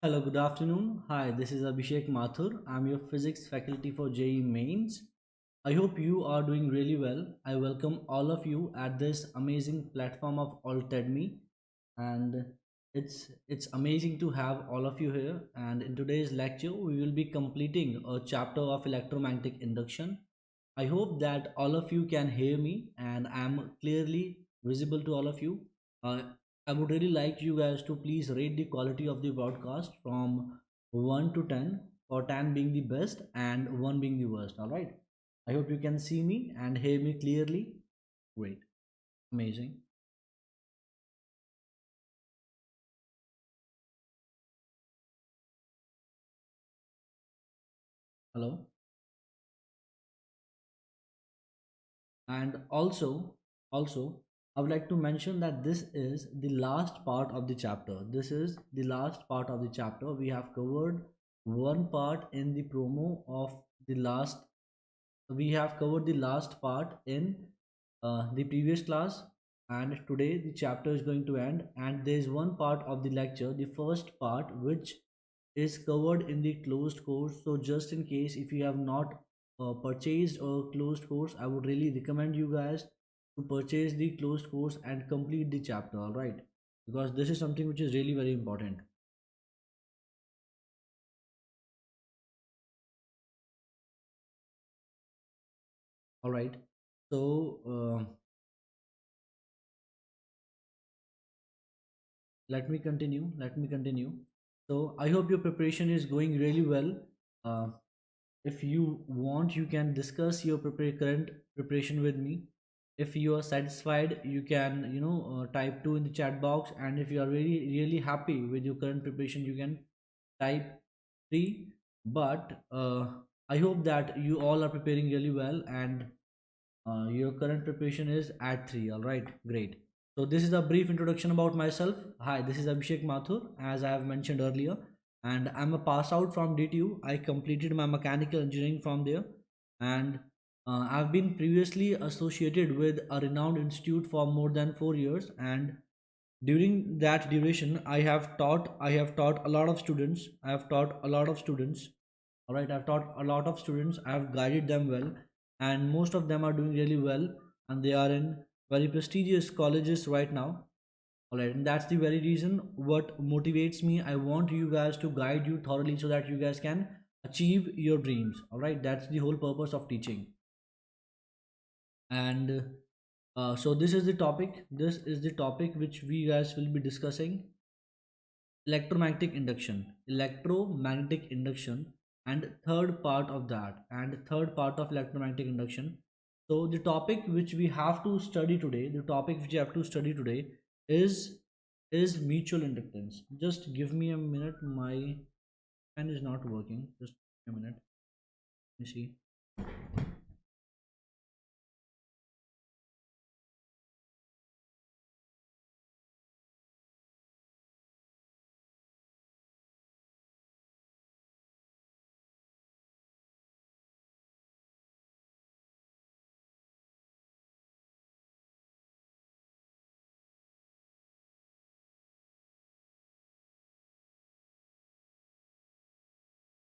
Hello, good afternoon. Hi, this is Abhishek Mathur. I'm your physics faculty for JEE Mains. I hope you are doing really well. I welcome all of you at this amazing platform of Altedemy, and it's amazing to have all of you here. And in today's lecture, we will be completing a chapter of electromagnetic induction. I hope that all of you can hear me and I'm clearly visible to all of you. Uh, I would really like you guys to please rate the quality of the broadcast from 1 to 10, or 10 being the best and 1 being the worst. All right. I hope you can see me and hear me clearly. Great. Amazing. Hello. And also I would like to mention that this is the last part of the chapter. This is the last part of the chapter. We have covered one part in the promo of the last. We have covered the last part in the previous class, and today the chapter is going to end, and there is one part of the lecture, the first part, which is covered in the closed course. So just in case if you have not purchased a closed course, I would really recommend you guys to purchase the closed course and complete the chapter. All right, because this is something which is really very important. All right, so let me continue. So I hope your preparation is going really well. uh, if you want, you can discuss your current preparation with me. If you are satisfied, you can type 2 in the chat box, and if you are really happy with your current preparation, you can type 3. But I hope that you all are preparing really well, and your current preparation is at 3. All right, great. So this is a brief introduction about myself. Hi, this is Abhishek Mathur, as I have mentioned earlier, and I'm a pass out from DTU. I completed my mechanical engineering from there, and I've been previously associated with a renowned institute for more than 4 years, and during that duration, I have taught a lot of students. I have taught a lot of students. All right, I've taught a lot of students. I have guided them well, and most of them are doing really well, and they are in very prestigious colleges right now. All right, and that's the very reason what motivates me. I want you guys to guide you thoroughly so that you guys can achieve your dreams. All right, that's the whole purpose of teaching. And so this is the topic. This is the topic which we guys will be discussing: electromagnetic induction, and third part of electromagnetic induction. So the topic which you have to study today is mutual inductance. Just give me a minute, my pen is not working. Just a minute, let me see.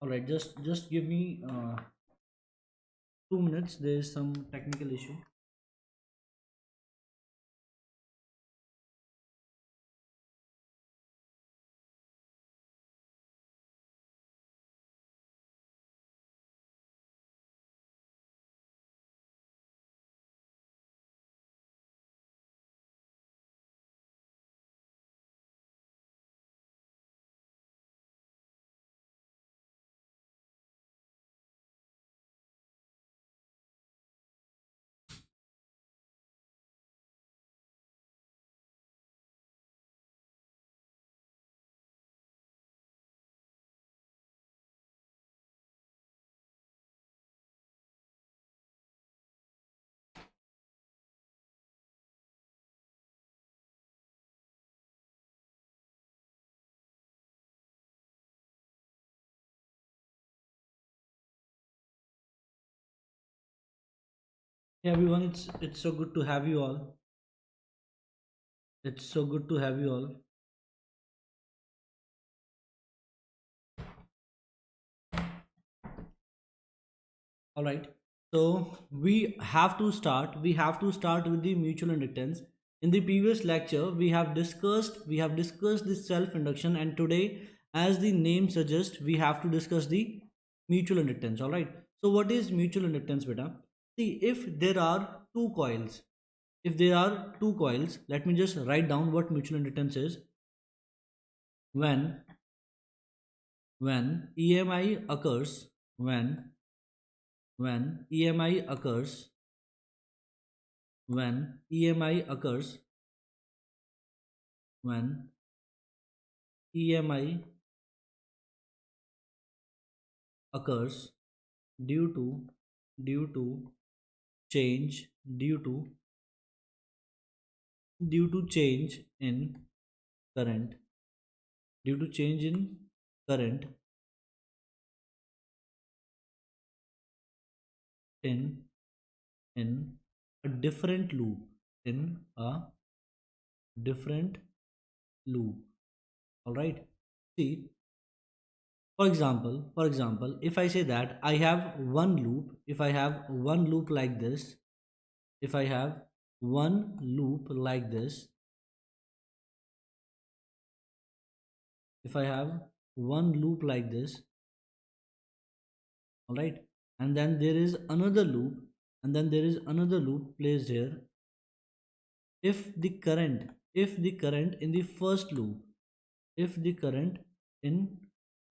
All right, just give me 2 minutes. There is some technical issue. Hey everyone, it's so good to have you all. It's so good to have you all. All right. So we have to start with the mutual inductance. In the previous lecture, we have discussed the self induction, and today, as the name suggests, we have to discuss the mutual inductance. All right. So what is mutual inductance, beta? See, if there are two coils, let me just write down what mutual inductance is. When when EMI occurs, when EMI occurs when EMI occurs when EMI occurs due to due to change due to change in current due to change in current in in a different loop in a different loop. All right. See, for example, if I say that I have one loop, if I have one loop like this, if I have one loop like this, if I have one loop like this, all right, and then there is another loop, and then there is another loop placed here. If the current in the first loop, if the current in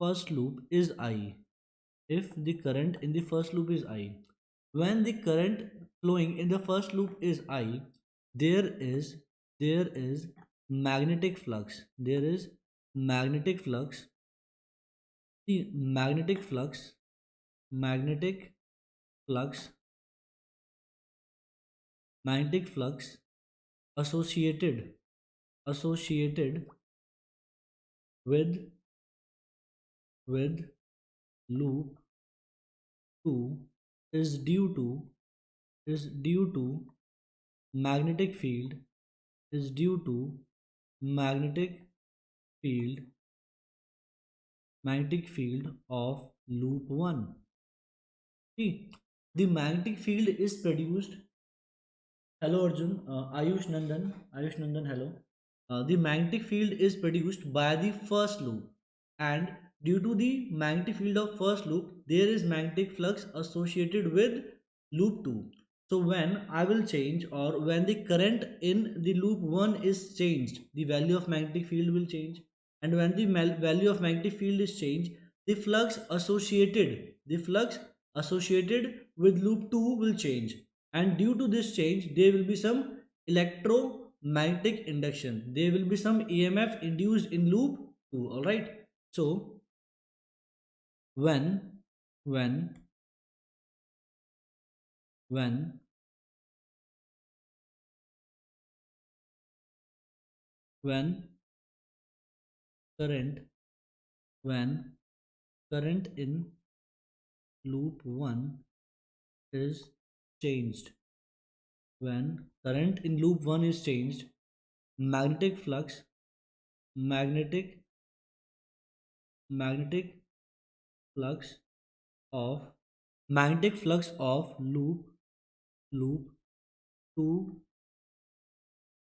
first loop is I, if the current in the first loop is I, when the current flowing in the first loop is I, there is there is magnetic flux, there is magnetic flux. The magnetic flux magnetic flux associated with loop 2 is due to magnetic field is due to magnetic field magnetic field of loop 1. See, the magnetic field is produced. Hello Arjun, Ayush Nandan, hello. The magnetic field is produced by the first loop, and due to the magnetic field of first loop, there is magnetic flux associated with loop 2. So when I will change, or when the current in the loop 1 is changed, the value of magnetic field will change, and when the value of magnetic field is changed, the flux associated with loop 2 will change, and due to this change there will be some electromagnetic induction, there will be some EMF induced in loop 2. All right. So when when when when current when current in loop 1 is changed, when current in loop 1 is changed, magnetic flux magnetic magnetic flux of loop 2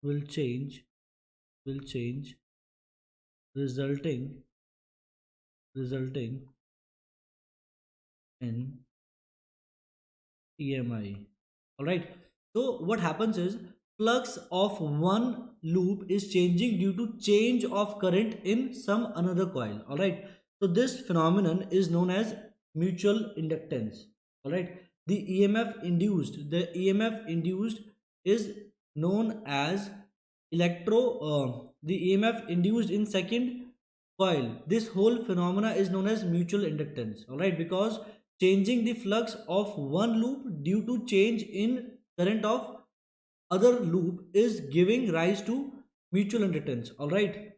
will change, resulting in EMI. All right. So what happens is, flux of one loop is changing due to change of current in some another coil. All right. So this phenomenon is known as mutual inductance. All right. The EMF induced is known as the EMF induced in second coil. This whole phenomena is known as mutual inductance. All right, because changing the flux of one loop due to change in current of other loop is giving rise to mutual inductance. All right.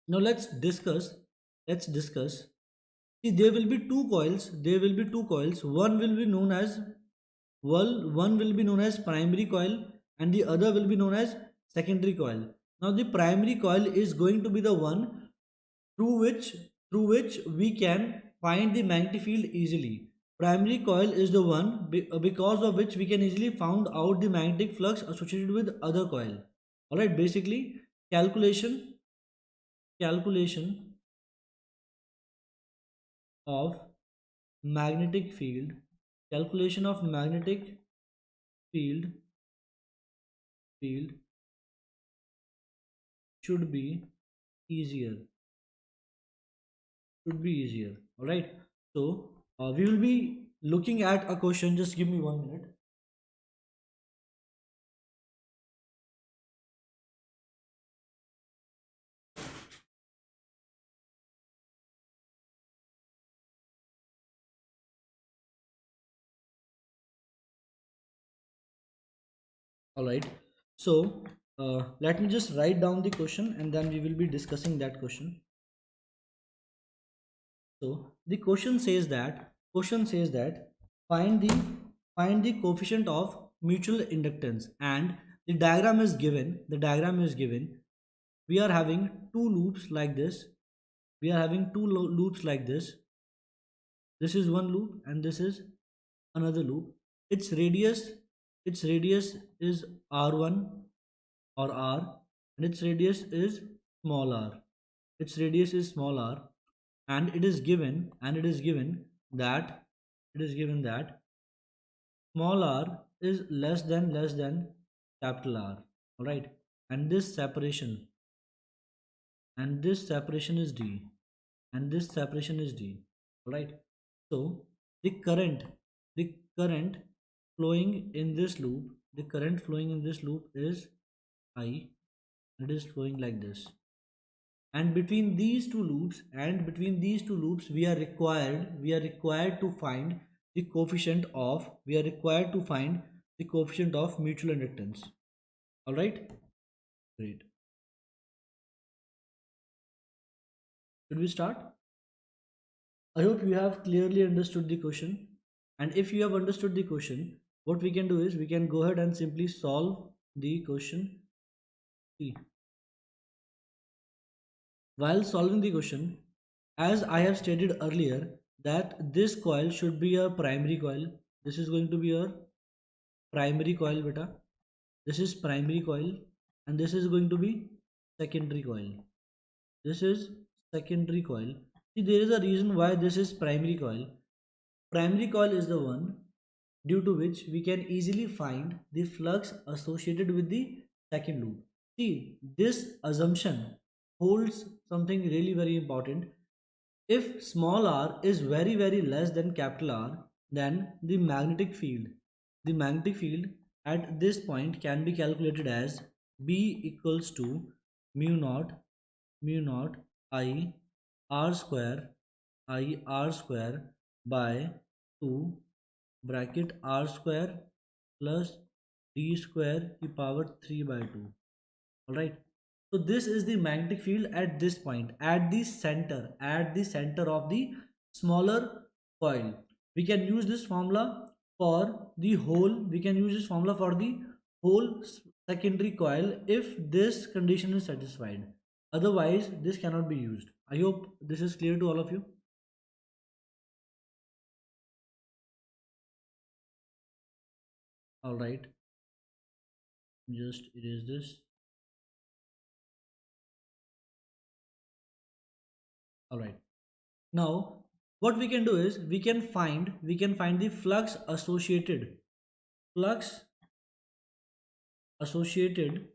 Now let's discuss. See, there will be two coils. One will be known as primary coil, and the other will be known as secondary coil. Now the primary coil is going to be the one through which we can find the magnetic field easily. Primary coil is the one because of which we can easily found out the magnetic flux associated with other coil. All right, basically calculation of magnetic field, calculation of magnetic field field should be easier, all right. So we will be looking at a question. Just give me 1 minute. All right. So let me just write down the question and then we will be discussing that question. So the question says that find the find the coefficient of mutual inductance, and the diagram is given. We are having two loops like this. This is one loop and this is another loop. Its radius is r1 or r, and its radius is small r. And it is given that small r is less than capital R. All right, and this separation is d, and this separation is d. All right. So the current the current flowing in this loop is I. It is flowing like this, and between these two loops we are required to find the coefficient of mutual inductance. All right, great. Should we start? I hope you have clearly understood the question, and if you have understood the question, what we can do is we can go ahead and simply solve the question. See, while solving the question, as I have stated earlier, that this coil should be a primary coil. This is going to be a primary coil, beta. This is primary coil, and this is going to be secondary coil. This is secondary coil. See, there is a reason why this is primary coil. Primary coil is the one due to which we can easily find the flux associated with the second loop. See, this assumption holds something really very important. If small r is very less than capital R, then the magnetic field at this point can be calculated as B equals to mu naught I r square by 2 bracket r square plus d square to the power 3 by 2. All right. So this is the magnetic field at this point, at the center of the smaller coil. We can use this formula for the whole secondary coil if this condition is satisfied. Otherwise this cannot be used. I hope this is clear to all of you. All right, just erase this. All right. Now, what we can do is we can find the flux associated associated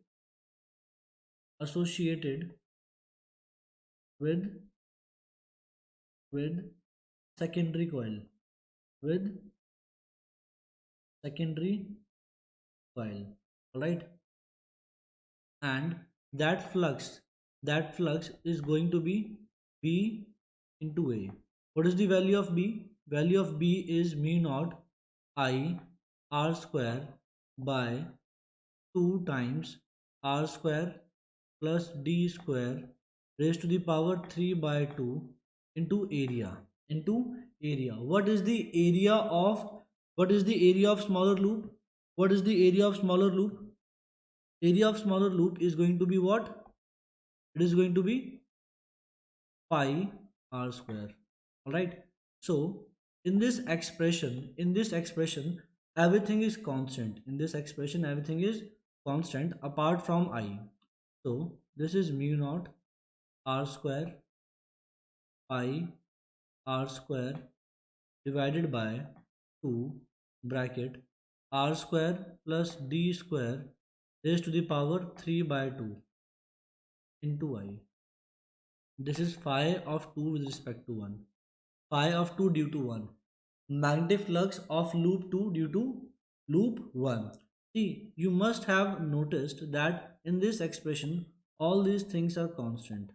with with secondary coil, with secondary coil. All right, and that flux is going to be B into A. What is the value of B? Value of B is mu naught I r square by 2 times r square plus d square raised to the power 3 by 2 into area. What is the area of smaller loop? What is the area of smaller loop? Area of smaller loop is going to be what? It is going to be pi r square. All right. So in this expression everything is constant. In this expression everything is constant apart from I. So this is mu naught r square pi r square divided by 2 bracket r square plus d square raised to the power 3 by 2 into I. This is phi of 2 with respect to 1. Phi of 2 due to 1. Magnetic flux of loop 2 due to loop 1. See, you must have noticed that in this expression all these things are constant.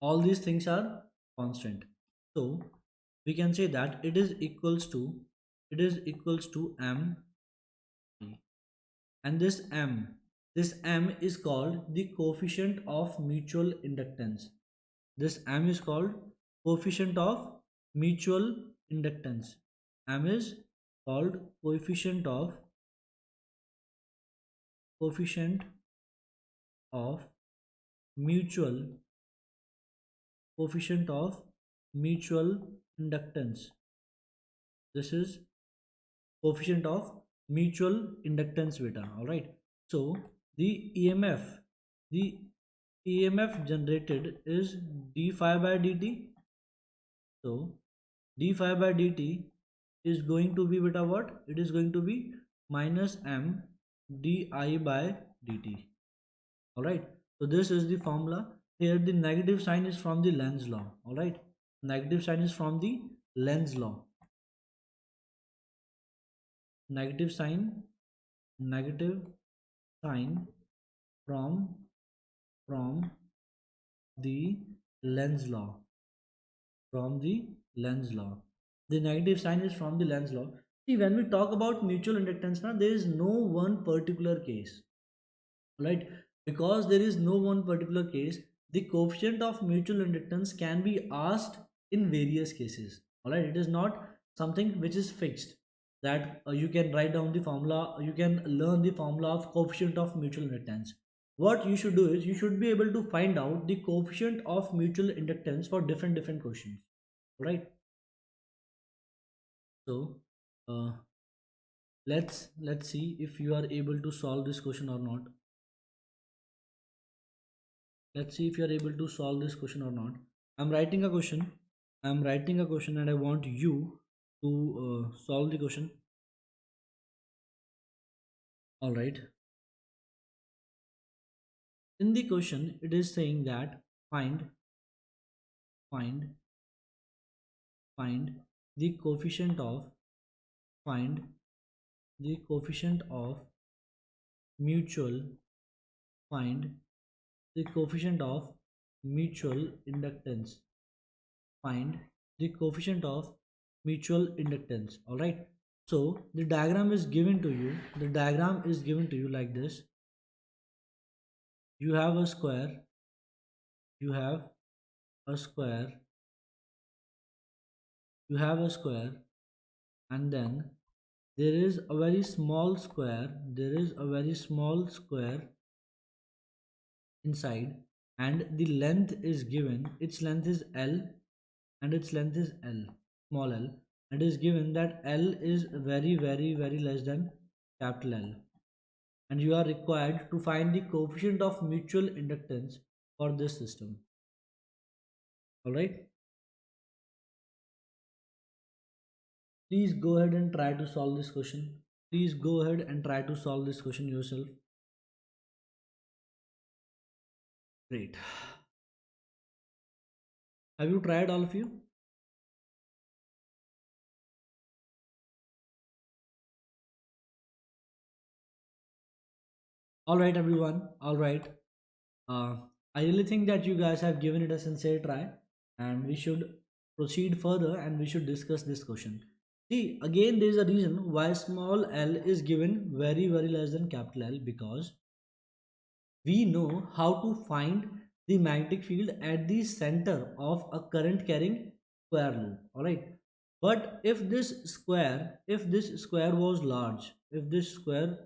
All these things are constant. So we can say that it is equals to m, and this m is called the coefficient of mutual inductance. This m is called coefficient of mutual inductance. M is called coefficient of mutual coefficient of mutual inductance. This is coefficient of mutual inductance beta. All right. So the emf generated is d phi by dt. So d phi by dt is going to be beta what? It is going to be minus m di by dt. All right. So this is the formula. Here the negative sign is from the Lenz law. All right. Negative sign is from the Lenz law. Negative sign, negative sign from from the Lenz law. From the Lenz law. The negative sign is from the Lenz law. See, when we talk about mutual inductance, now there is no one particular case, right? Because there is no one particular case, the coefficient of mutual inductance can be asked in various cases. All right, it is not something which is fixed that you can write down the formula, you can learn the formula of coefficient of mutual inductance. What you should do is you should be able to find out the coefficient of mutual inductance for different questions, right? So uh, let's see if you are able to solve this question or not. Let's see if you are able to solve this question or not. I'm writing a question. I'm writing a question and I want you to solve the question. All right. In the question it is saying that find find the coefficient of find the coefficient of mutual find the coefficient of mutual inductance. Find the coefficient of mutual inductance. All right. So the diagram is given to you. The diagram is given to you like this. You have a square. You have a square. You have a square, and then there is a very small square. There is a very small square inside, and the length is given. Its length is L, and its length is L, small l. It is given that L is very less than capital L, and you are required to find the coefficient of mutual inductance for this system. All right. Please go ahead and try to solve this question. Please go ahead and try to solve this question yourself. Great. Have you tried, all of you? All right, everyone. All right. Uh, I really think that you guys have given it a sincere try, and we should proceed further and we should discuss this question. See, again, there is a reason why small l is given very less than capital L, because we know how to find the magnetic field at the center of a current carrying square loop. All right. But if this square was large, if this square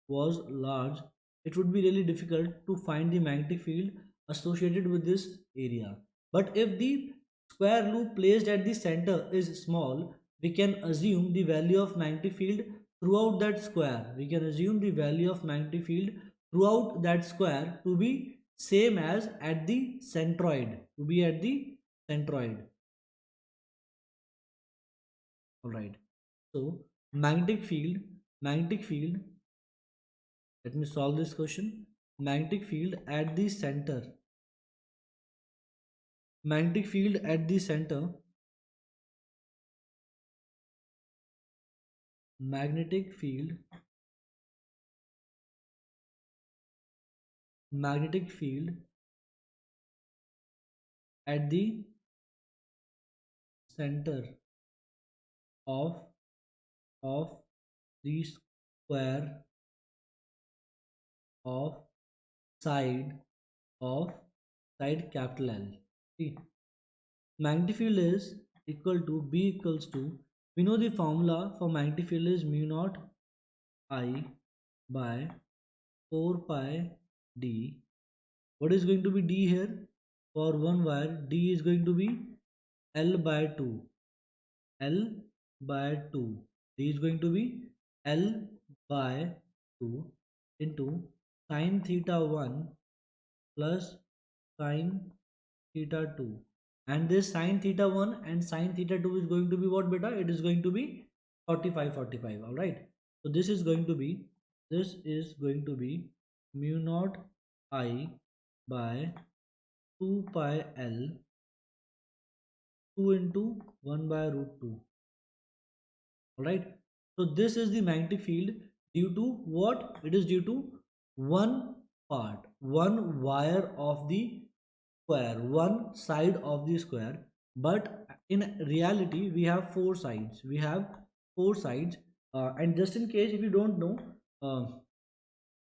was large, it would be really difficult to find the magnetic field associated with this area. But if the square loop placed at the center is small, we can assume the value of magnetic field throughout that square. We can assume the value of magnetic field throughout that square to be same as at the centroid. To be at the centroid. Alright. So magnetic field, let me solve this question. Magnetic field at the center. Magnetic field at the center. Magnetic field. Magnetic field at the center of of the square of side of side capital L. See, magnetic field is equal to B equals to, we know the formula for magnetic field is mu naught I by 4 pi d. What is going to be d here? For one wire, d is going to be L by 2. L by 2. D is going to be L by 2 into sine theta 1 plus sine theta 2. And this sine theta 1 and sine theta 2 is going to be what, beta? It is going to be 45 45. All right. So this is going to be mu naught I by 2 pi L 2 into 1 by root 2. All right. So this is the magnetic field due to what? It is due to one part, one wire of the square, one side of the square. But in reality, we have four sides. We have four sides. And just in case if you don't know,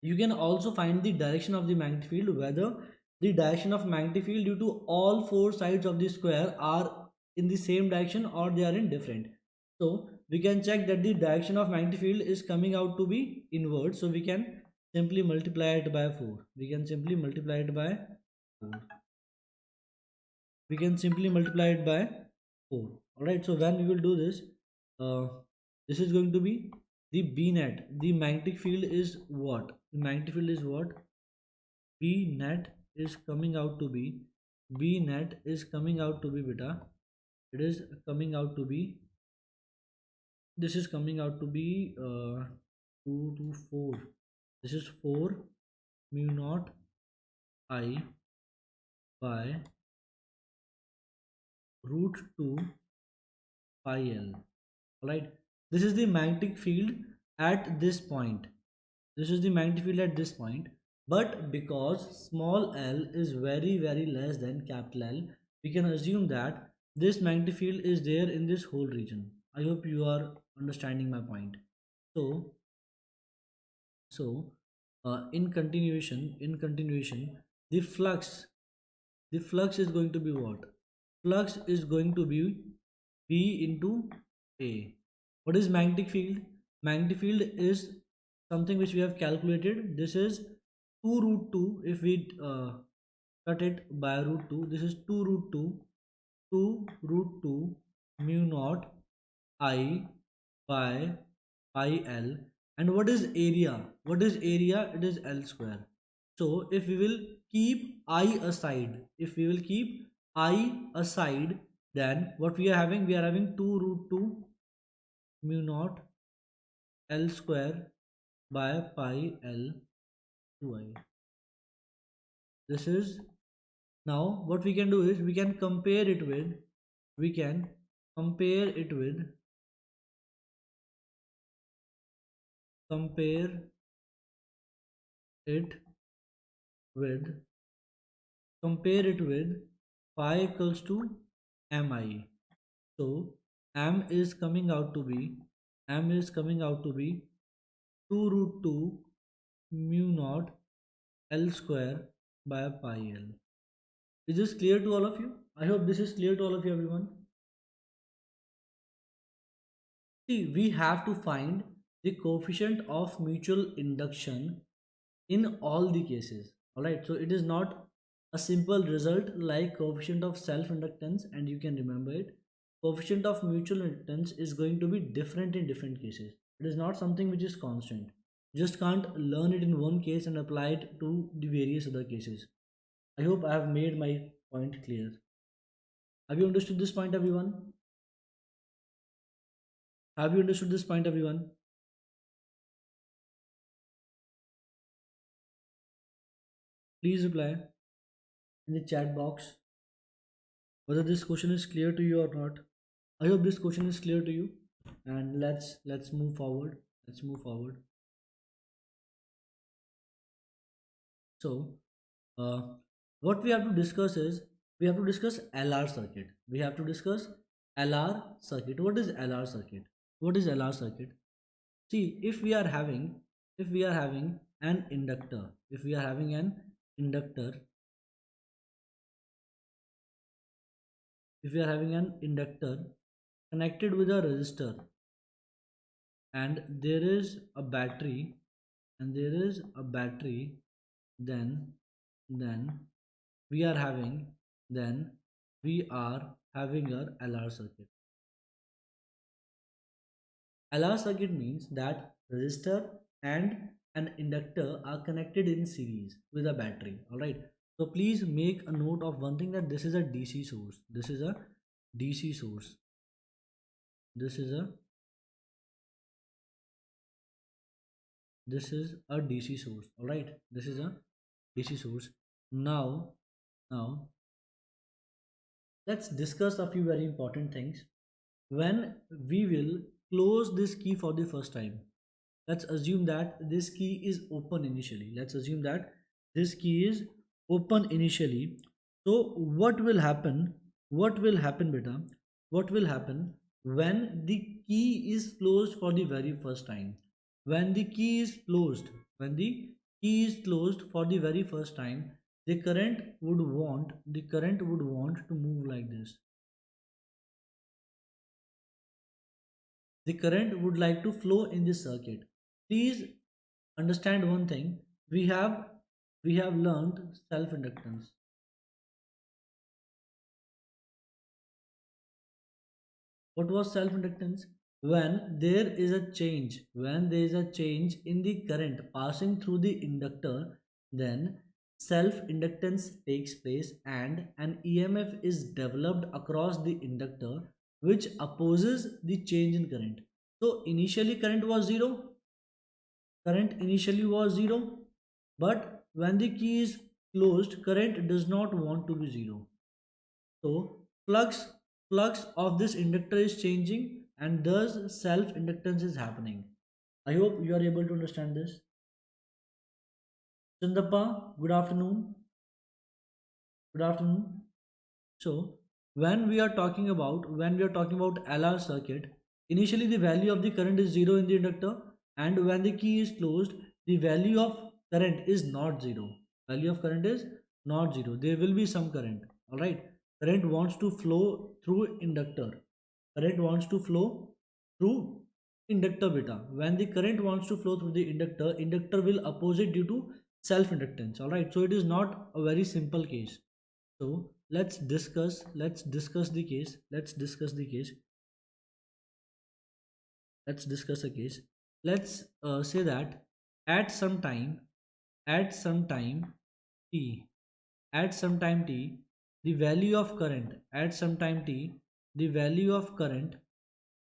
you can also find the direction of the magnetic field, whether the direction of magnetic field due to all four sides of the square are in the same direction or they are in different. So we can check that the direction of magnetic field is coming out to be inward, so we can simply multiply it by 4. We can simply multiply it by 4. We can simply multiply it by 4. All right, so when we will do this, uh, this is going to be the B net. The magnetic field is what? The magnetic field is what? B net is coming out to be, B net is coming out to be, beta, it is coming out to be, this is coming out to be 2 to 4. This is 4 mu naught I by root 2 pi L. Alright, this is the magnetic field at this point. This is the magnetic field at this point. But because small l is very less than capital L, we can assume that this magnetic field is there in this whole region. I hope you are understanding my point. So in continuation, the flux is going to be what? Flux is going to be B into A. What is magnetic field? Magnetic field is something which we have calculated. This is 2 root 2. If we cut it by root 2, this is 2 root 2, 2 root 2 mu naught I by pi L. And what is area? What is area? It is L square. So if we will keep I aside, then what we are having? We are having 2 root 2 mu naught L square by pi L 2I. This is, now what we can do is we can compare it with, compare it with pi equals to mi. So m is coming out to be 2 root 2 mu naught L square by pi L. Is this clear to all of you? I hope this is clear to all of you, everyone. See, we have to find the coefficient of mutual induction in all the cases. Alright, so it is not a simple result like coefficient of self inductance, and you can remember it. Coefficient of mutual inductance is going to be different in different cases. It is not something which is constant. You just can't learn it in one case and apply it to the various other cases. I hope I have made my point clear. Have you understood this point, everyone? Have you understood this point, everyone? Please reply in the chat box whether this question is clear to you or not. I hope this question is clear to you, and let's move forward. Let's move forward. So, uh, what we have to discuss is we have to discuss LR circuit. We have to discuss LR circuit. What is LR circuit? What is LR circuit? See, if we are having an inductor, if we are having an inductor, if we are having an inductor connected with a resistor, and there is a battery, and there is a battery, then then we are having then we are having a LR circuit. LR circuit means that resistor and an inductor are connected in series with a battery. All right. So please make a note of one thing, that this is a DC source. This is a DC source. This is a DC source. All right. This is a DC source. Now let's discuss a few very important things. When we will close this key for the first time, let's assume that this key is open initially. Let's assume that this key is open initially. So what will happen? What will happen, beta? What will happen when the key is closed for the very first time? When the key is closed, when the key is closed for the very first time, the current would want to move like this. The current would like to flow in this circuit. Please understand one thing. We have learned self inductance. What was self inductance? When there is a change in the current passing through the inductor, then self inductance takes place and an EMF is developed across the inductor which opposes the change in current. So initially current was zero. Current initially was zero, but when the key is closed, current does not want to be zero. So flux of this inductor is changing, and thus self inductance is happening. I hope you are able to understand this. Chandappa, good afternoon. Good afternoon. So when we are talking about LR circuit, initially the value of the current is zero in the inductor, and when the key is closed, the value of current is not zero. Value of current is not zero. There will be some current. All right. Current wants to flow through inductor. Current wants to flow through inductor beta. When the current wants to flow through the inductor, inductor will oppose it due to self inductance. All right. So it is not a very simple case. So let's discuss the case. Let's discuss a case. Let's say that at some time, at some time t, at some time t, the value of current at some time t, the value of current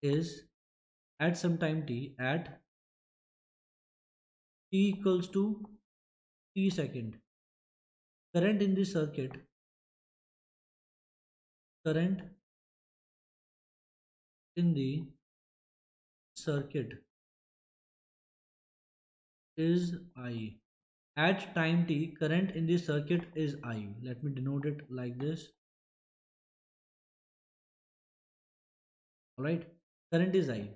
is at some time t, at t equals to t second. Current in the circuit, current in the circuit is I. At time t, current in the circuit is I. Let me denote it like this. Alright, current is I.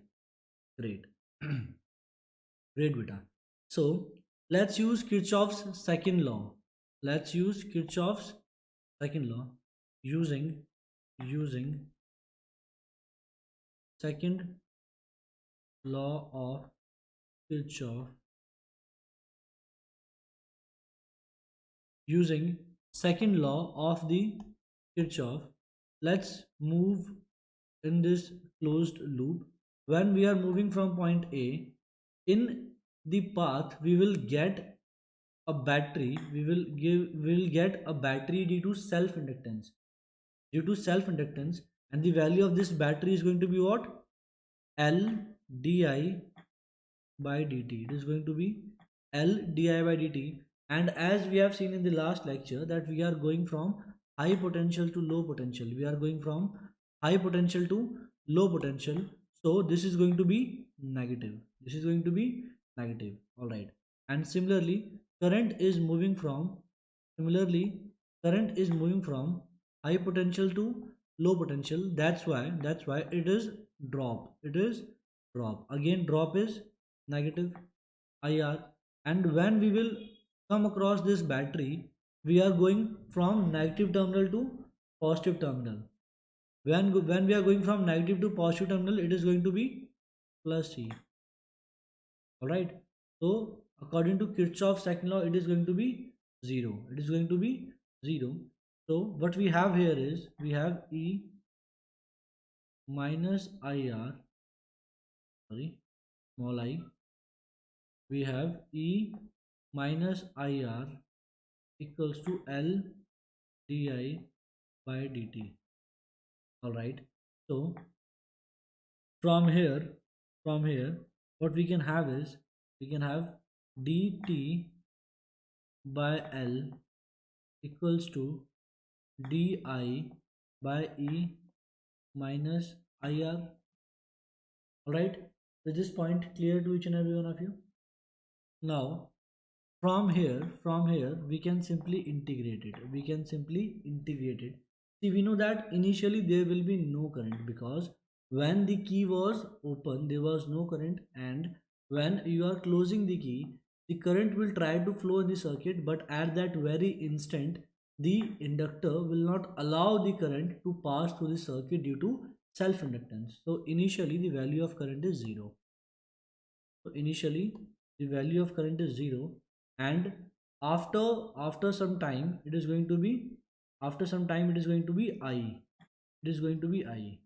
Great. Great, beta. So let's use Kirchhoff's second law. Let's use Kirchhoff's second law. Using second law of Kirchhoff, using second law of the Kirchhoff. Let's move in this closed loop. When we are moving from point A, in the path we will get a battery. We will get a battery due to self inductance, and the value of this battery is going to be what? L di by dt. It is going to be L di by dt. And as we have seen in the last lecture that we are going from high potential to low potential, we are going from high potential to low potential, so this is going to be negative. This is going to be negative. All right. And current is moving from similarly current is moving from high potential to low potential. That's why it is drop. It is drop. Again, drop is negative IR. And when we will come across this battery, we are going from negative terminal to positive terminal. When we are going from negative to positive terminal, it is going to be plus C. All right. So according to Kirchhoff's second law, it is going to be 0. It is going to be 0. So what we have here is we have E minus IR, sorry, small I. We have E minus IR equals to L di by dt. All right. So from here what we can have is we can have dt by L equals to di by E minus IR. All right. Is this point clear to each and every one of you? Now from here we can simply integrate it. See, we know that initially there will be no current because when the key was open there was no current, and when you are closing the key the current will try to flow in the circuit, but at that very instant the inductor will not allow the current to pass through the circuit due to self inductance. So initially the value of current is 0. So initially the value of current is 0, and after after some time it is going to be I. It is going to be I.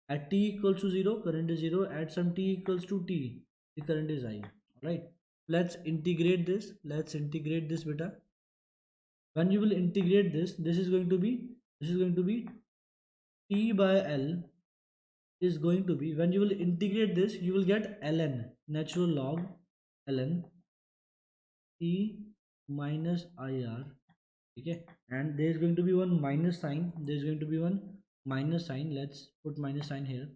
At t equals to 0, current is 0. At some t equals to t, the current is I. Alright. Let's integrate this. Beta. When you will integrate this, this is going to be t by L is going to be, when you will integrate this you will get ln, natural log ln t minus IR. Okay. And there is going to be one minus sign. Let's put minus sign here.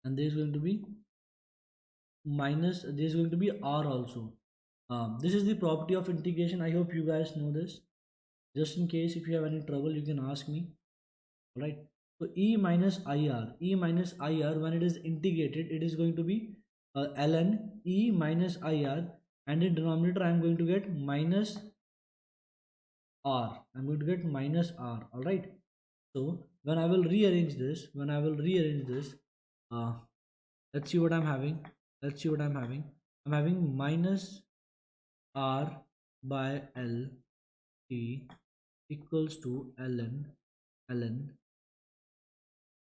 And there is going to be minus, there is going to be R also. This is the property of integration. I hope you guys know this. Just in case if you have any trouble you can ask me. Right. So E minus IR, when it is integrated it is going to be ln E minus IR, and in denominator I am going to get minus R. All right. So when I will rearrange this, uh, let's see what I'm having. I'm having minus R by L T equals to ln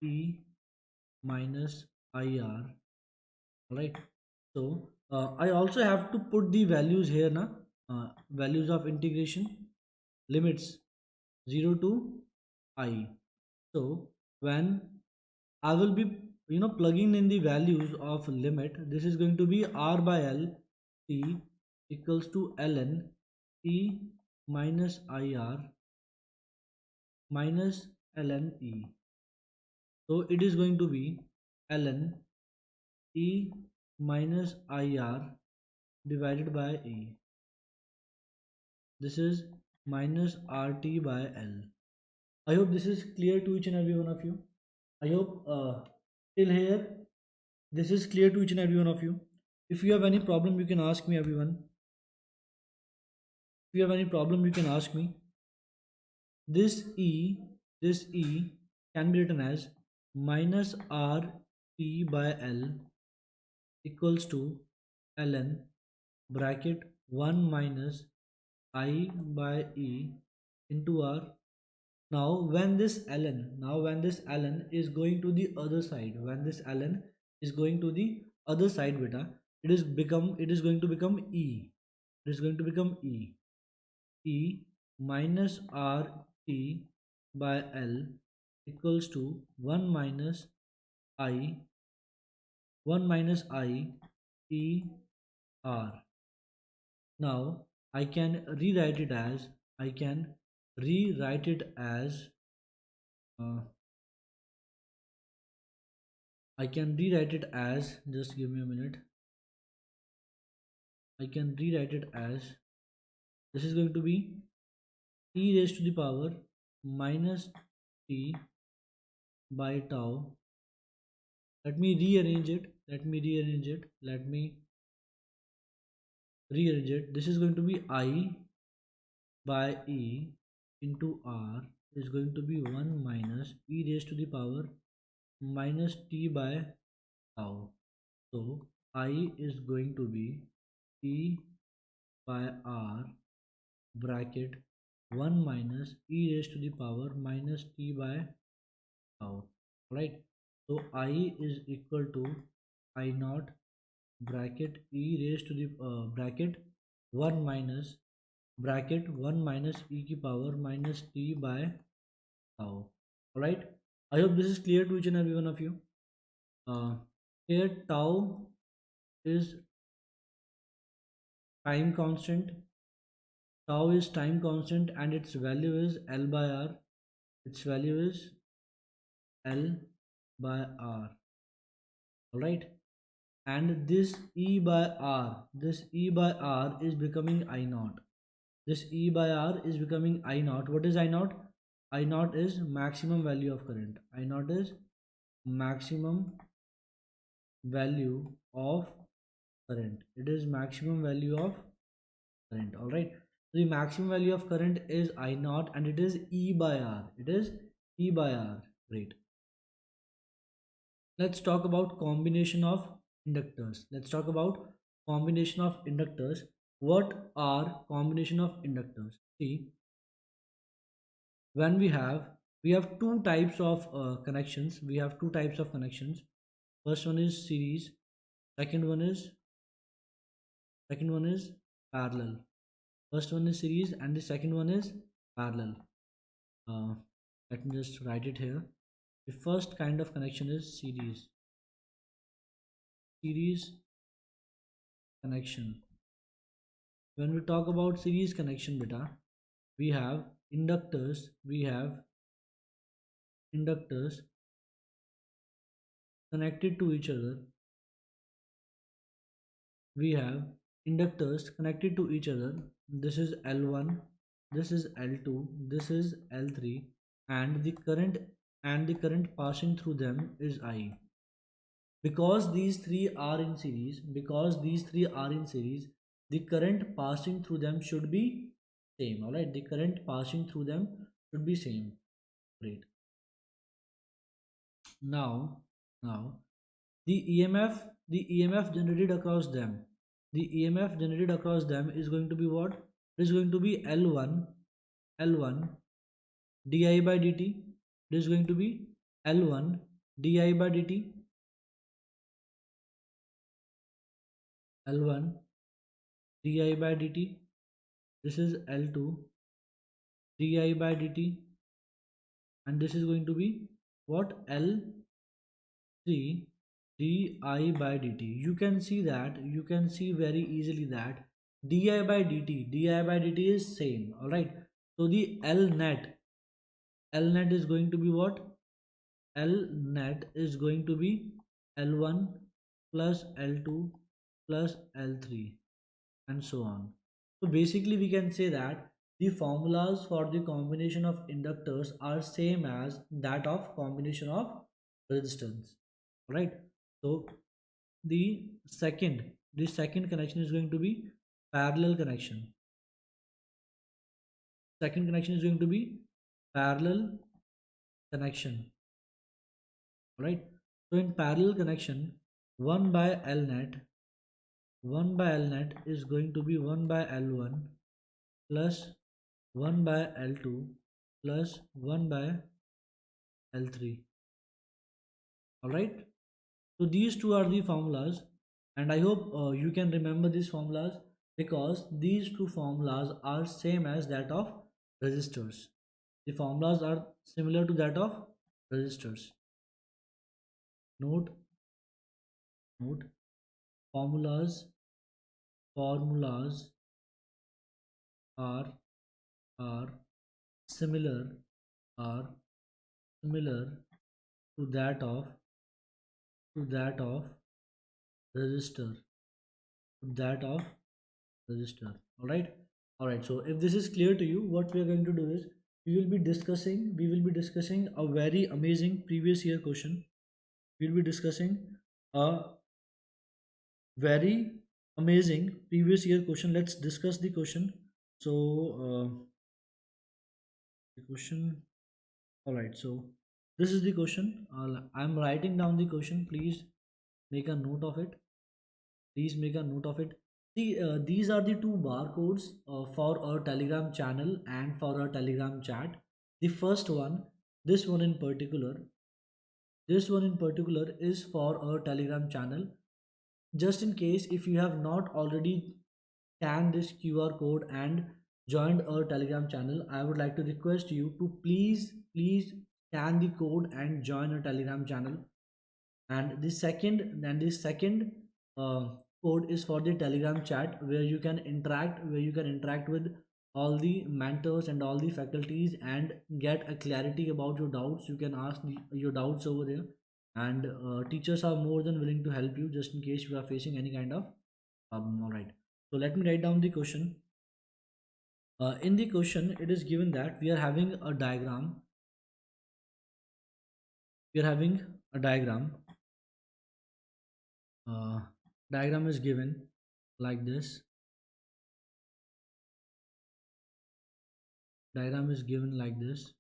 E minus IR. Right. So I also have to put the values here now. Values of integration, limits 0 to I. So when I will be plugging in the values of limit, this is going to be R by L T equals to ln E minus IR minus ln E. So it is going to be ln E minus IR divided by E. This is minus RT by L. I hope this is clear to each and every one of you. I hope till here this is clear to each and every one of you. If you have any problem you can ask me, everyone. If you have any problem you can ask me. This E can be written as minus RT by L equals to ln bracket 1 minus I by E into R. Now when this ln is going to the other side, when this ln is going to the other side, beta, it is going to become E. It is going to become E. E minus R T by L equals to I 1 minus I T R. Now I can rewrite it as I can rewrite it as uh, I can rewrite it as, just give me a minute. I can rewrite it as, this is going to be e raised to the power minus t by tau. Let me rearrange it. This is going to be I by E into R is going to be 1 minus e raised to the power minus t by tau. So I is going to be E by R bracket 1 minus e raised to the power minus t by tau. Right? So I is equal to I naught bracket e raised to the bracket 1 minus bracket 1 minus e की power minus t by tau. Alright, I hope this is clear to each and every one of you. Here tau is time constant. Tau is time constant and its value is L by R. Its value is L by R. Alright, and this E by R is becoming I naught. This E by R is becoming I naught. What is I naught? I naught is maximum value of current. I naught is maximum value of current. It is maximum value of current. Alright. So the maximum value of current is I naught and it is E by R. It is E by R. Great. Let's talk about combination of inductors. Let's talk about combination of inductors. What are combination of inductors? See, when we have two types of connections. We have two types of connections. First one is series. Second one is parallel. First one is series and the second one is parallel. Uh, let me just write it here. The first kind of connection is series. Series connection. When we talk about series connection, beta, we have inductors. We have inductors connected to each other. We have inductors connected to each other. This is L1, this is L2, this is L3, and the current passing through them is I. Because these three are in series, the current passing through them should be same. All right, the current passing through them should be same. Great. Now the EMF generated across them, is going to be what? It is going to be L1 di by dt. It is going to be L1 di by dt, L1 di by dt. This is L2 di by dt, and this is going to be what? L3 di by dt. You can see very easily that di by dt is same. All right, so the L net is going to be what? L net is going to be L1 plus L2 plus L3 and so on. So basically we can say that the formulas for the combination of inductors are same as that of combination of resistance. Right? So the second connection is going to be parallel connection. Second connection is going to be parallel connection. Right? So in parallel connection, 1 by L net is going to be 1 by L1 plus 1 by L2 plus 1 by L3. All right. So these two are the formulas, and I hope you can remember these formulas because these two formulas are same as that of resistors. The formulas are similar to that of resistors. Note, note, formulas are are similar are similar to that of resistor to that of resistor. All right, so if this is clear to you, what we are going to do is we will be discussing a very amazing previous year question. We'll be discussing a very amazing previous year question. Let's discuss the question. So the question. All right, so this is the question. I'm writing down the question. Please make a note of it. Please make a note of it. See, these are the two barcodes for our Telegram channel and for our Telegram chat. The first one, this one in particular, this one in particular is for our Telegram channel. Just in case if you have not already scanned this QR code and joined our Telegram channel, I would like to request you to please scan the code and join our Telegram channel. And the second uh, code is for the Telegram chat, where you can interact with all the mentors and all the faculties and get a clarity about your doubts. You can ask your doubts over there, and teachers are more than willing to help you just in case you are facing any kind of problem. All right, so let me write down the question. In the question it is given that we are having a diagram. uh, Diagram is given like this. Diagram is given like this.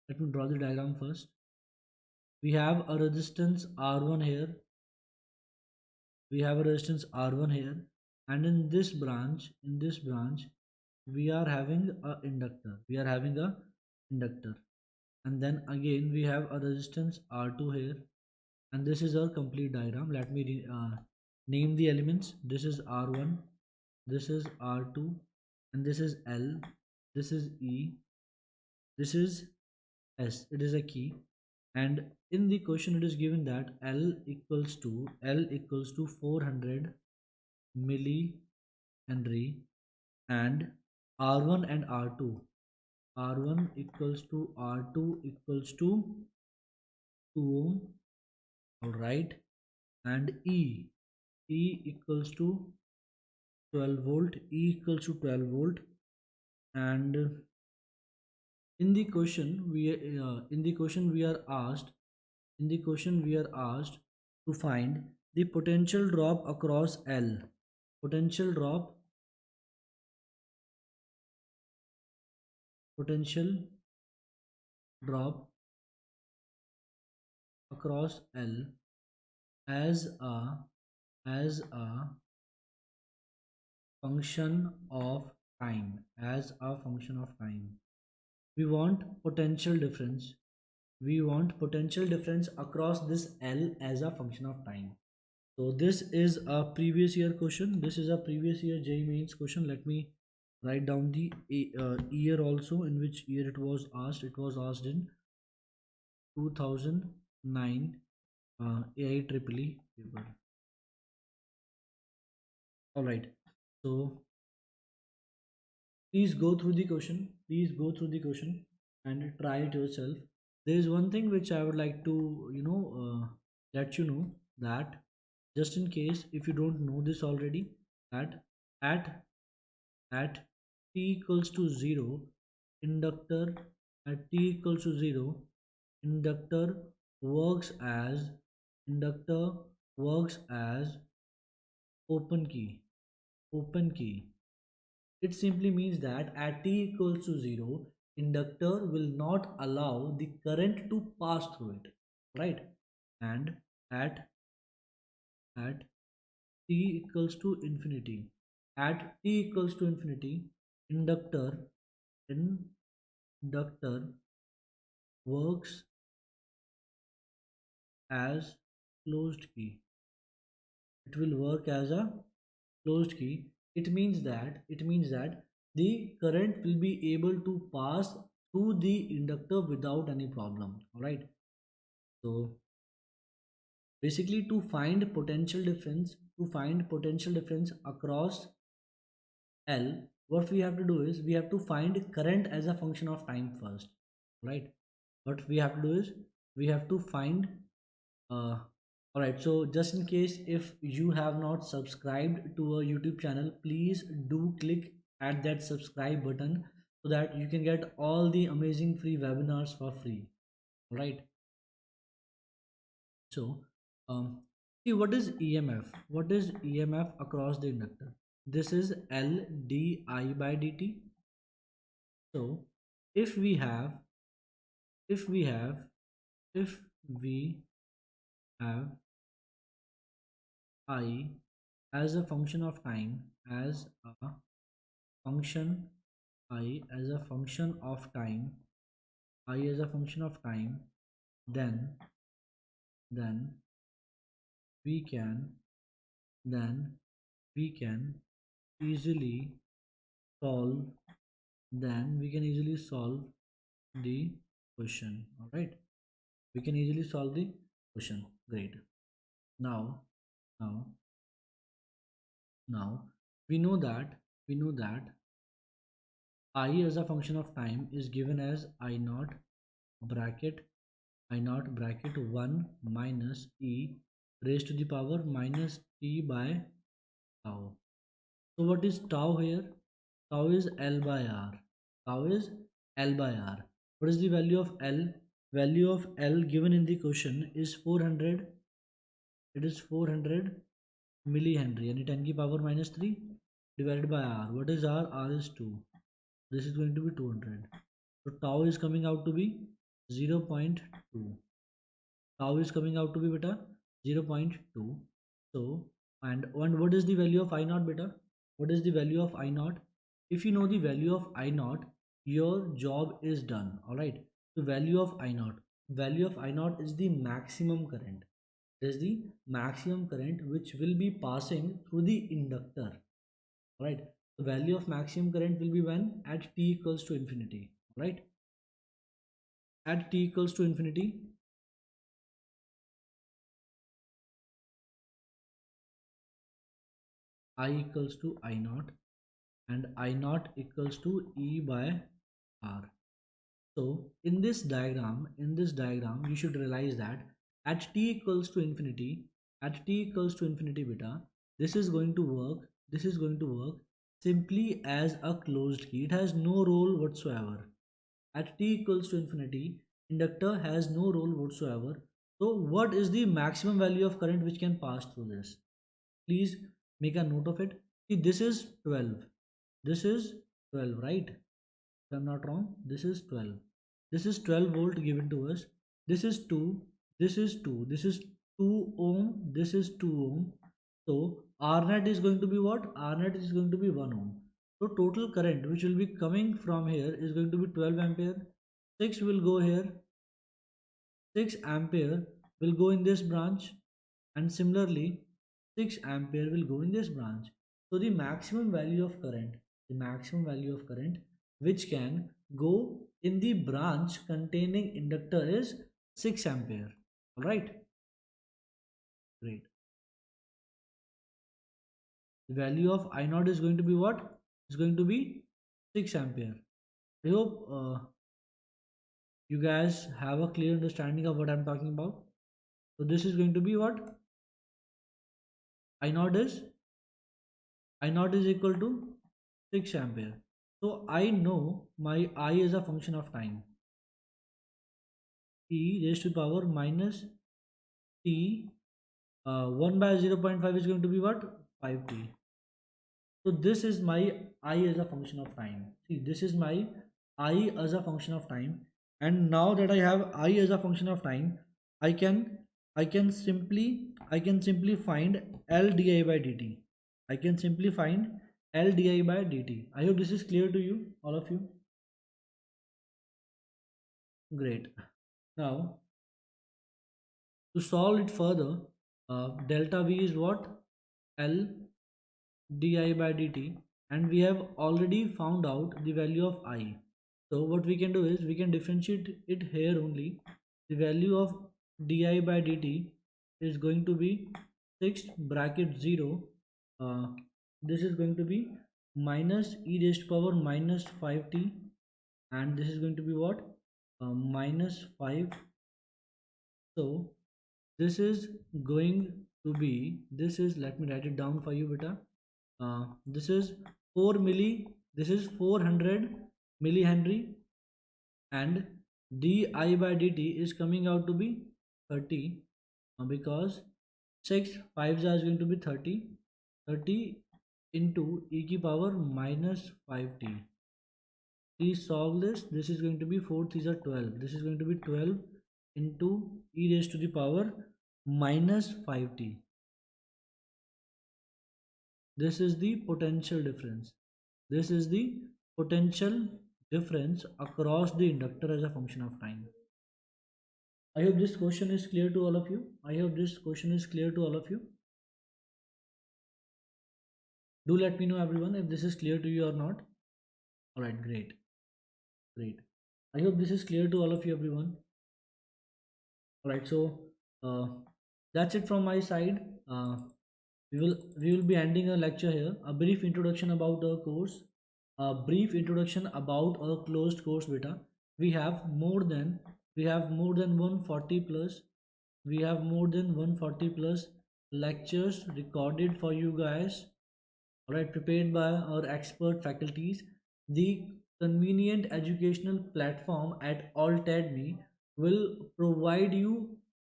Let me draw the diagram first. We have a resistance R1 here. We have a resistance R1 here, and in this branch, we are having a inductor. We are having a inductor, and then again we have a resistance R2 here, and this is our complete diagram. Let me name the elements. This is R1, this is R2, and this is L, this is E, this is S. It is a key, and in the question it is given that L equals to 400 millihenry, and R1 and R1 equals to R2 equals to 2 ohm. All right, and E equals to 12 volt. E equals to 12 volt, and in the question we are asked to find the potential drop across L. Potential drop potential drop across L as a function of time. We want potential difference. Across this L as a function of time. So this is a previous year question. This is a previous year JEE Mains question. Let me write down the year also, in which year it was asked. It was asked in 2009 AIEEE paper. All right. So please go through the question. And try it yourself. There is one thing which I would like to let you know, that just in case if you don't know this already, that at at t equals to 0 inductor at t equals to 0 inductor works as inductor works as open key. It simply means that at t equals to 0, inductor will not allow the current to pass through it, right? And at at t equals to infinity. At t equals to infinity, inductor inductor works as closed key. It will work as a closed key. It means that the current will be able to pass through the inductor without any problem. All right. So basically, to find potential difference across L, what we have to do is we have to find current as a function of time first, right? What we have to do is we have to find. All right. So just in case if you have not subscribed to a YouTube channel, please do click at that subscribe button so that you can get all the amazing free webinars for free. All right. So, see what is EMF? What is EMF across the inductor? This is L d I by dt. So, if we have, if we have, if we have I as a function of time, as a function I as a function of time, I as a function of time, then then we can then we can easily solve then we can easily solve the question. All right, we can easily solve the question. Great. Now now now we know that I as a function of time is given as I naught bracket 1 minus e raised to the power minus t by tau. So what is tau here? Tau is L by R. Tau is L by R. What is the value of L? Value of L given in the question is 400. It is 400 millihenry and 10 की power minus 3 divided by R. What is R? R is 2. This is going to be 200. So tau is coming out to be 0.2. Tau is coming out to be beta 0.2. So and what is the value of I naught beta? What is the value of I naught? If you know the value of I naught, your job is done. All right. The value of I naught is the maximum current. It is the maximum current which will be passing through the inductor. All right. The value of maximum current will be when at t equals to infinity. All right. At t equals to infinity, I equals to I naught and I naught equals to E by R. So in this diagram, you should realize that at t equals to infinity, beta, this is going to work simply as a closed key. It has no role whatsoever. At t equals to infinity, inductor has no role whatsoever. So what is the maximum value of current which can pass through this? Please make a note of it. See, this is 12. This is 12, right? If I'm not wrong, this is 12. This is 12 volt given to us. This is 2. This is 2. This is 2 ohm. This is 2 ohm. So R net is going to be what? R net is going to be 1 ohm. So total current which will be coming from here is going to be 12 ampere. 6 will go here. 6 ampere will go in this branch, and similarly 6 ampere will go in this branch. So the maximum value of current which can go in the branch containing inductor is 6 ampere. All right, great. The value of I naught is going to be what? It's going to be 6 ampere. I hope you guys have a clear understanding of what I'm talking about. So this is going to be what? I naught is equal to 6 ampere. So I know my I is a function of time. E raised to power minus t 1 by 0.5 is going to be what? 5t. So this is my I as a function of time. See, this is my I as a function of time. And now that I have I as a function of time, I can I can simply find L di by dt. I can simply find L di by dt. I hope this is clear to you, all of you. Great. Now, to solve it further, delta V is what? L di by dt, and we have already found out the value of I. So what we can do is we can differentiate it here only. The value of di by dt is going to be 6 bracket 0. uh, this is going to be minus e raised to power minus 5t, and this is going to be what? Minus 5. So this is going to be, this is, let me write it down for you beta. This is 4 milli, this is 400 millihenry, and di by dt is coming out to be 30, because 6 5s are going to be 30. 30 into e की power minus 5t. Please solve this. This is going to be 4 3s are 12. This is going to be 12 into e raised to the power minus 5t. This is the potential difference. This is the potential difference across the inductor as a function of time. I hope this question is clear to all of you. I hope this question is clear to all of you. Do let me know, everyone, if this is clear to you or not. All right, great, great. I hope this is clear to all of you, everyone. All right, so uh, that's it from my side. We will be ending a lecture here. A brief introduction about the course. A brief introduction about a closed course beta. We have more than we have more than 140 plus. We have more than 140 plus lectures recorded for you guys. All right, prepared by our expert faculties. The convenient educational platform at Altedemy will provide you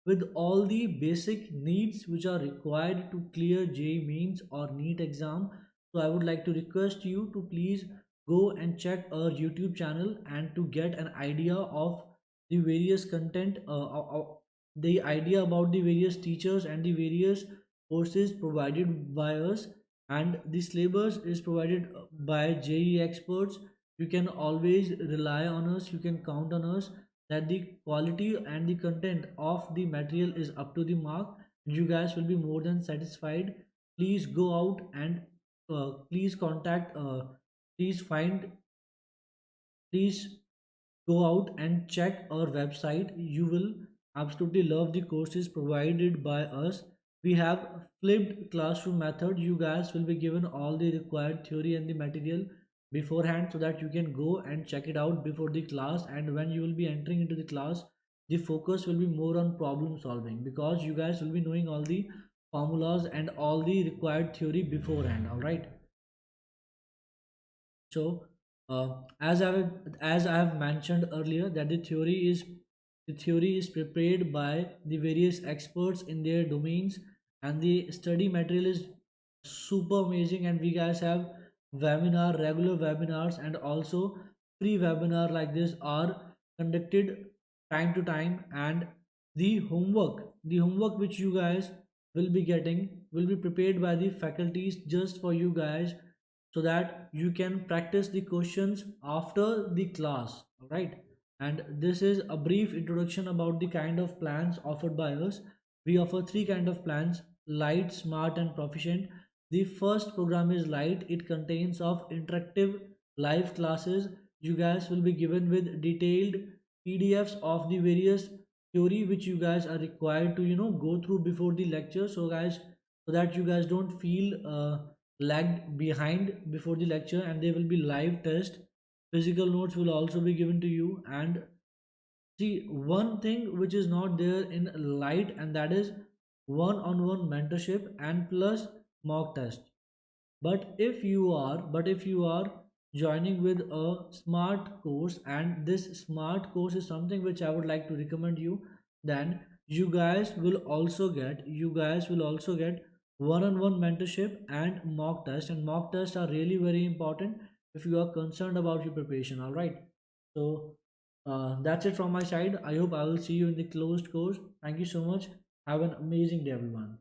with all the basic needs which are required to clear JEE Mains or NEET exam. So I would like to request you to please go and check our YouTube channel and to get an idea of the various content, the idea about the various teachers and the various courses provided by us, and the syllabus is provided by JEE experts. You can always rely on us, you can count on us that the quality and the content of the material is up to the mark. You guys will be more than satisfied. Please go out and please contact, please find, please go out and check our website. You will absolutely love the courses provided by us. We have flipped classroom method. You guys will be given all the required theory and the material beforehand, so that you can go and check it out before the class, and when you will be entering into the class, the focus will be more on problem solving, because you guys will be knowing all the formulas and all the required theory beforehand. All right. So, as I have mentioned earlier, that the theory is prepared by the various experts in their domains, and the study material is super amazing. And we guys have regular webinars, and also free webinar like this are conducted time to time. And the homework which you guys will be getting will be prepared by the faculties just for you guys, so that you can practice the questions after the class. All right. And this is a brief introduction about the kind of plans offered by us. We offer three kind of plans: light, smart, and proficient. The first program is light. It contains of interactive live classes. You guys will be given with detailed PDFs of the various theory which you guys are required to go through before the lecture. So guys, so that you guys don't feel lagged behind before the lecture, and there will be live test. Physical notes will also be given to you. And see, one thing which is not there in light, and that is one-on-one mentorship and plus mock test. But if you are joining with a smart course, and this smart course is something which I would like to recommend you, then you guys will also get one-on-one mentorship and mock test. And mock tests are really very important if you are concerned about your preparation. All right. So that's it from my side. I hope I will see you in the closed course. Thank you so much. Have an amazing day, everyone.